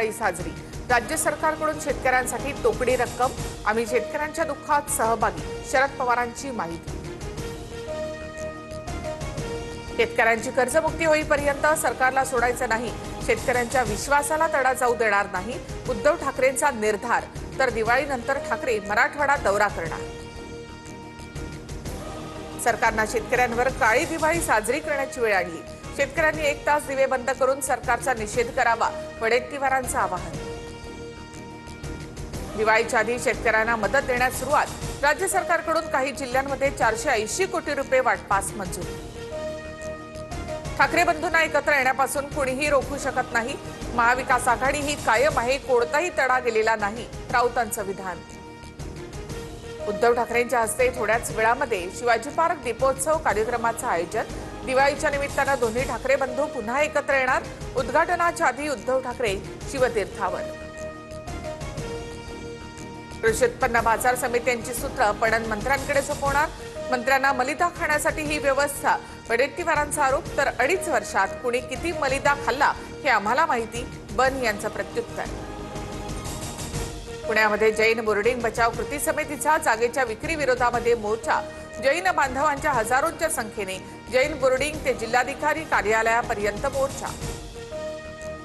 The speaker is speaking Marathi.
दिवाळी साजरी। राज्य सरकारकडून शेतकऱ्यांसाठी तोकडी रक्कम। आम्ही शेतकऱ्यांच्या दुःखात सहभागी। शरद पवारांची माहिती। शेतकऱ्यांची कर्जमुक्ती होईपर्यंत सरकारला सोडायचं नाही। शेतकऱ्यांच्या विश्वासाला तडा जाऊ देणार नाही। उद्धव ठाकरेंचा निर्धार। तर दिवाळीनंतर ठाकरे मराठवाडा दौरा करणार। सरकारने शेतकऱ्यांवर काळी दिवाळी साजरी करण्याची वेळ आणली। शेतकऱ्यांनी 1 तास दिवे बंद करून सरकारचा निषेध करावा, वडेट्टीवारांचं आवाहन। दिवाळीच्या आधी शेतकऱ्यांना मदत देण्यास सुरुवात। राज्य सरकारकडून काही जिल्ह्यांमध्ये 480 कोटी रुपये वाटपास मंजूर। ठाकरे बंधूंना एकत्र येण्यापासून कुणीही रोखू शकत नाही। महाविकास आघाडी ही कायम आहे, कोणताही तडा गेलेला नाही, राऊतांचं विधान। उद्धव ठाकरेंच्या हस्ते थोड्याच वेळामध्ये शिवाजी पार्क दीपोत्सव कार्यक्रमाचं आयोजन। दिवाळीच्या निमित्तानं दोन्ही ठाकरे बंधू पुन्हा एकत्र येणार। उद्घाटनाच्या आधी उद्धव ठाकरे शिवतीर्थावर। कृषी उत्पन्न बाजार समित्यांची सूत्र पणन मंत्र्यांकडे सोपवणार। मंत्र्यांना मलिदा खाण्यासाठी ही व्यवस्था। वडेट्टीवारांचा आरोप। तर 2.5 वर्षात कुणी किती मलिदा खाल्ला हे आम्हाला माहिती, बन यांचं प्रत्युत्तर। पुण्यामध्ये जैन बोर्डिंग बचाव कृती समितीचा जागेच्या विक्री विरोधामध्ये मोर्चा। जैन बांधवांच्या हजारोंच्या संख्येने जैन बोर्डिंग ते जिल्हाधिकारी कार्यालयापर्यंत मोर्चा।